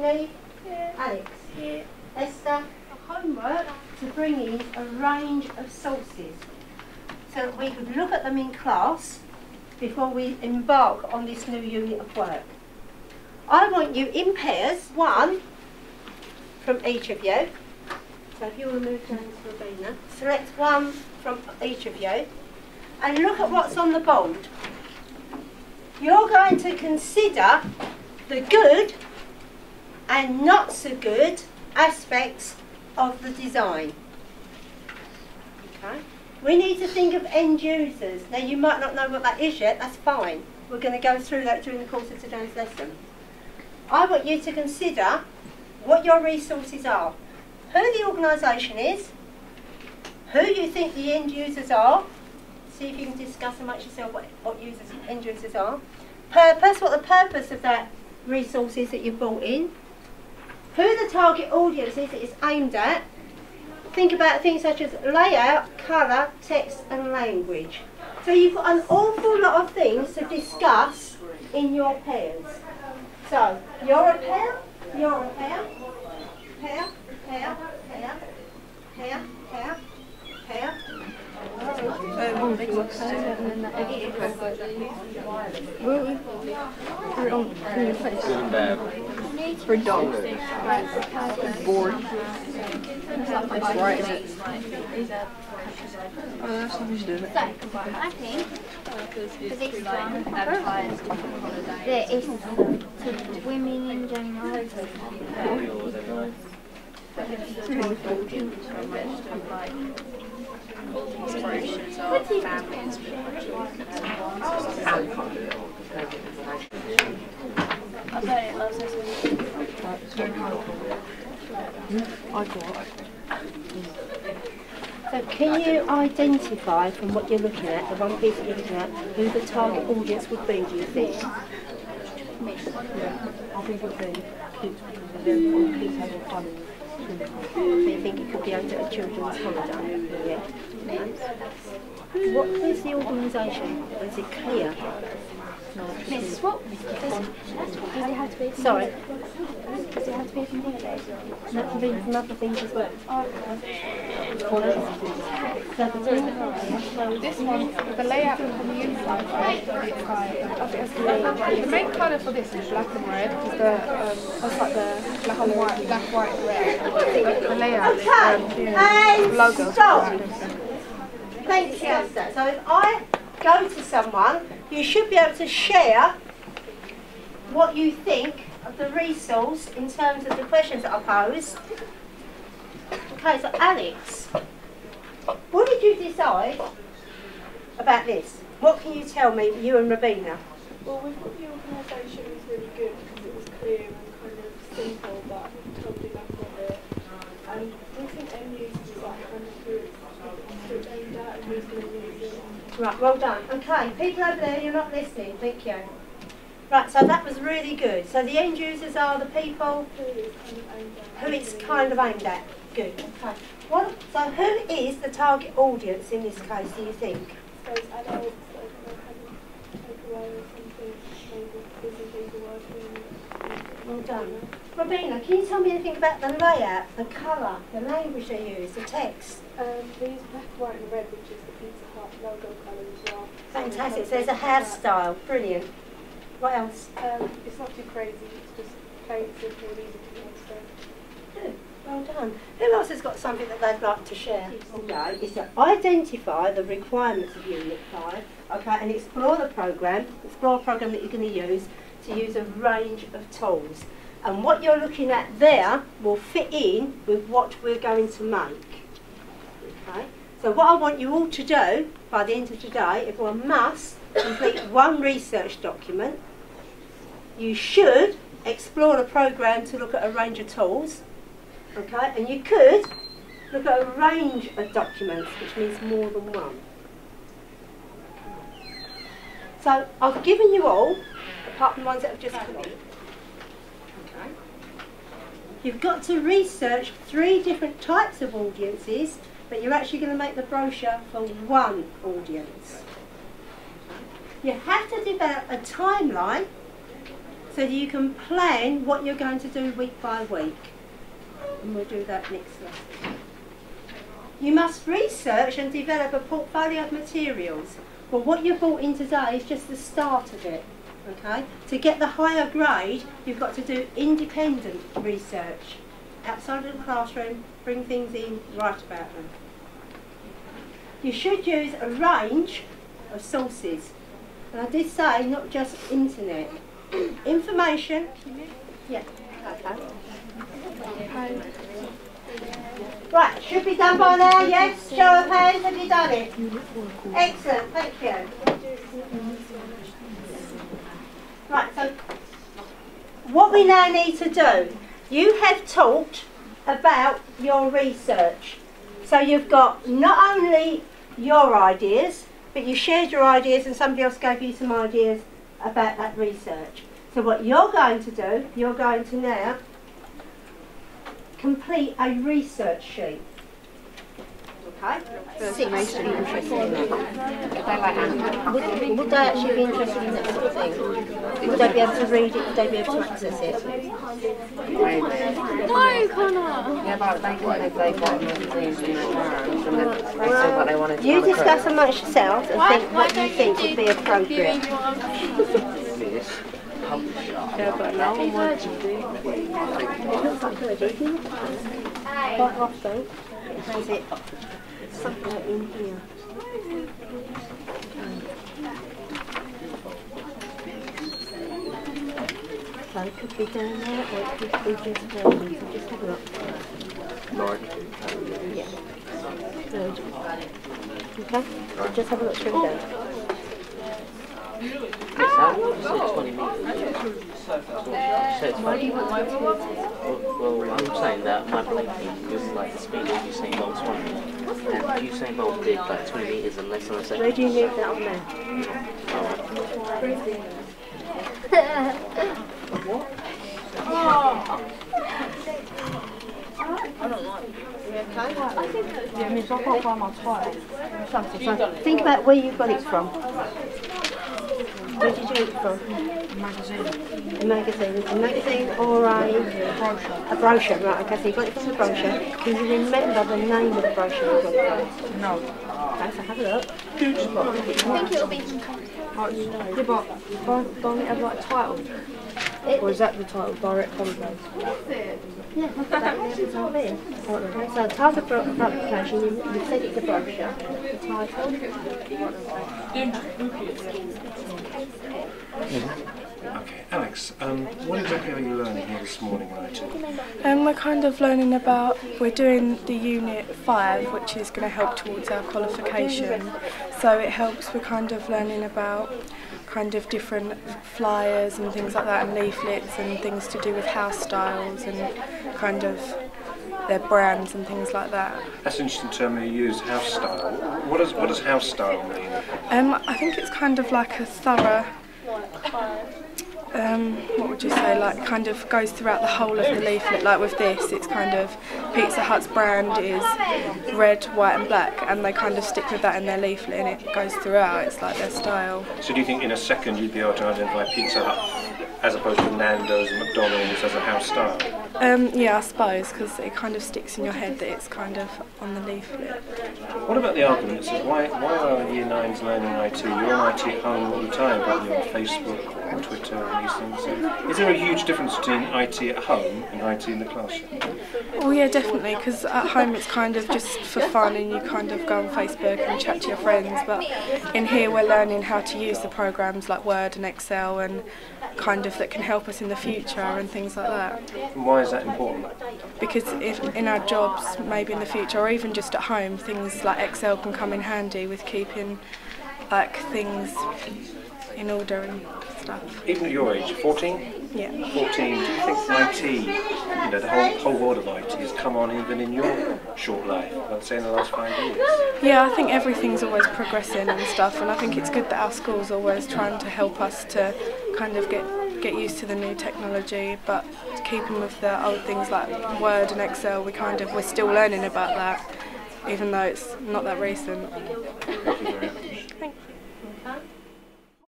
Steve? Yeah. Alex? Yeah. Esther? Homework to bring in a range of sources so that we could look at them in class before we embark on this new unit of work. I want you in pairs, one from each of you. So if you want to move down to Robina, select one from each of you and look at what's on the board. You're going to consider the good and not so good aspects of the design. Okay. We need to think of end users. Now you might not know what that is yet, that's fine. We're going to go through that during the course of today's lesson. I want you to consider what your resources are, who the organisation is, who you think the end users are, see if you can discuss amongst yourself what end users are, purpose, what the purpose of that resource is that you've brought in, who the target audience is that it's aimed at. Think about things such as layout, colour, text and language. So you've got an awful lot of things to discuss in your pairs. So, you're a pair, you're a pair, pair, pair, pair, pair, pair, pair. For dogs. Bored. It's right. Oh, that's how he's doing it. I think for this one, there is to women in general. Inspirations of families. So can you identify from what you're looking at, the one piece that you're looking at, who the target audience would be, do you think? Yeah, I think it would be kids, because they're all kids having fun. So you think it could be aimed at a children's holiday? Yeah. Okay. What is the organisation? Is it clear? Miss, what? Does it have to be? Sorry. Does it have to be from holidays? That can be from other things as well. So this one, the layout from the inside, the main colour for this is black and red, because that's like the black and white, black, white, red. The layout, logo. Stop. Thank you, Esther. So if I go to someone, you should be able to share what you think of the resource in terms of the questions that I pose. Okay, so Alex, what did you decide about this? What can you tell me, you and Robina? Well, we thought the organisation was really good because it was clear and kind of simple, but I think totally back on it. And we think end users is like kind of who it's aimed at and who's going to use it. Right, well done. Okay, people over there, you're not listening, thank you. Right, so that was really good. So the end users are the people who it's kind of aimed at. Good, okay. So who is the target audience in this case, do you think? So it's adults that kind of have takeaway or something, maybe busy people working. Well done. Robina, can you tell me anything about the layout, the colour, the language they use, the text? They use black, white and red, which is the Pizza Hut logo colour as well. Fantastic, so there's a hairstyle, brilliant. What else? It's not too crazy, it's just plain, simple and easy to understand. Good, well done. Who else has got something that they'd like to share? Okay, is to identify the requirements of Unit 5, okay, and explore a program that you're going to use a range of tools. And what you're looking at there will fit in with what we're going to make. Okay? So what I want you all to do by the end of today, everyone must complete one research document. You should explore a program to look at a range of tools. Okay? And you could look at a range of documents, which means more than one. So I've given you all, apart from the ones that have just come in. Okay. You've got to research 3 different types of audiences, but you're actually going to make the brochure for one audience. You have to develop a timeline so that you can plan what you're going to do week by week. And we'll do that next lesson. You must research and develop a portfolio of materials. Well, what you've brought in today is just the start of it. Okay? To get the higher grade, you've got to do independent research. Outside of the classroom, bring things in, write about them. You should use a range of sources. And I did say not just internet. Information. Yeah, okay. Right, should be done by now, yes? Show of hands, have you done it? Excellent, thank you. Right, so what we now need to do, you have talked about your research. So you've got not only your ideas, but you shared your ideas and somebody else gave you some ideas about that research. So what you're going to do, you're going to now complete a research sheet. Okay? Would they actually be interested in that sort of thing? Would they be able to read it? Would they be able to access it? No, Connor! Yeah, but they've got magazines in their hands and they said what they wanted to You discuss amongst yourselves and think what you think would be appropriate. Yeah, but no one wants to do Quite often it has it somewhere in here. So it could be down there or it could be just there. So just have a look. Yeah. Good. Okay, so just have a look through there. Why do you want to? Well, I'm saying that my belief is like the speed of Usain Bolt's running, and Usain Bolt did like 20 metres in less than a second. Where do you need that on there? Yeah, I mean, so I can't find my title. So think about where you got it from. Where did you get it from? A magazine. A magazine. A magazine or a brochure, right, okay, so you got it from the brochure. Can you remember the name of the brochure you got it from? No. Okay, so have a look. I think it'll be Yeah, but don't it have like a title? Or is that the title, Direct Contact? Yeah, that's all there. Okay, so title of publication, you said it's a brochure. The title. Okay, Alex, what exactly are you learning here this morning in IT? We're kind of learning about, we're doing the Unit 5, which is going to help towards our qualification. So it helps, we're kind of learning about kind of different flyers and things like that, and leaflets and things to do with house styles and kind of their brands and things like that. That's an interesting term you use, house style. What does house style mean? I think it's kind of like a thorough, what would you say, like kind of goes throughout the whole of the leaflet. Like with this, it's kind of Pizza Hut's brand is red, white and black, and they kind of stick with that in their leaflet and it goes throughout. It's like their style. So do you think in a second you'd be able to identify Pizza Hut as opposed to Nando's and McDonald's as a house style? Yeah, I suppose, because it kind of sticks in your head that it's kind of on the leaflet. What about the argument that says, why are Year 9s learning IT? You're on IT at home all the time, but you're on Facebook or Twitter and these things. So is there a huge difference between IT at home and IT in the classroom? Well, yeah, definitely, because at home it's kind of just for fun and you kind of go on Facebook and chat to your friends, but in here we're learning how to use the programs like Word and Excel and kind of that can help us in the future and things like that. And why is that important? Because if in our jobs, maybe in the future, or even just at home, things like Excel can come in handy with keeping like things in order and stuff. Even at your age, 14? Yeah. 14, do you think IT, the whole world of IT has come on even in your short life, let's say in the last 5 years? Yeah, I think everything's always progressing and stuff, and I think it's good that our school's always trying to help us to kind of get used to the new technology, but keeping with the old things like Word and Excel, we're still learning about that, even though it's not that recent. Thank you very much.